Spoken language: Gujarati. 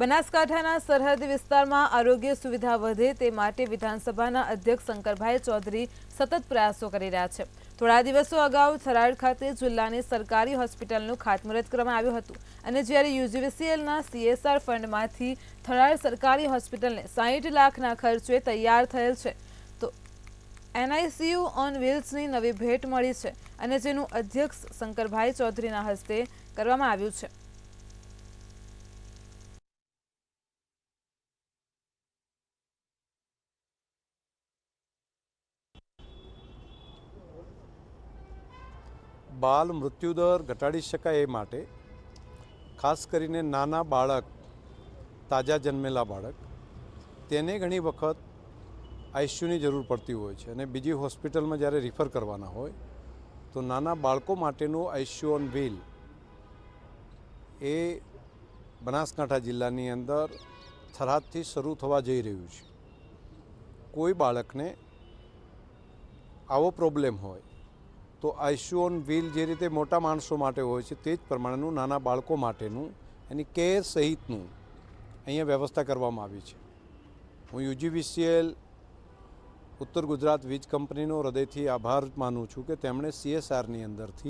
બનાસકાંઠાના સરહદી વિસ્તારમાં આરોગ્ય સુવિધા વધે તે માટે વિધાનસભાના અધ્યક્ષ શંકરભાઈ ચૌધરી સતત પ્રયાસો કરી રહ્યા છે। થોડા દિવસો અગાઉ થરાદ ખાતે જિલ્લાની સરકારી હોસ્પિટલનું ખાતમુહૂર્ત કરવામાં આવ્યું હતું અને જ્યારે યુજીવીસીએલના CSR ફંડમાંથી થરાદ સરકારી હોસ્પિટલને 60 લાખના ખર્ચે તૈયાર થયેલ છે તો NICU ઓન વ્હીલ્સની નવી ભેટ મળી છે અને જેનું અધ્યક્ષ શંકરભાઈ ચૌધરીના હસ્તે કરવામાં આવ્યું છે। બાલ મૃત્યુદર ઘટાડી શકાય એ માટે ખાસ કરીને નાના બાળક, તાજા જન્મેલા બાળક, તેને ઘણી વખત આઈસીયુની જરૂર પડતી હોય છે અને બીજી હોસ્પિટલમાં જ્યારે રિફર કરવાના હોય તો નાના બાળકો માટેનું આઈસીયુ ઓન વ્હીલ એ બનાસકાંઠા જિલ્લાની અંદર થરાદથી શરૂ થવા જઈ રહ્યું છે। કોઈ બાળકને આવો પ્રોબ્લેમ હોય તો આઈસીયુ ઓન વ્હીલ જે રીતે મોટા માણસો માટે હોય છે તે જ પ્રમાણેનું નાના બાળકો માટેનું એની કેર સહિતનું અહીંયા વ્યવસ્થા કરવામાં આવી છે। હું યુજીવીસીએલ ઉત્તર ગુજરાત વીજ કંપનીનો હૃદયથી આભાર માનું છું કે તેમણે CSRની અંદરથી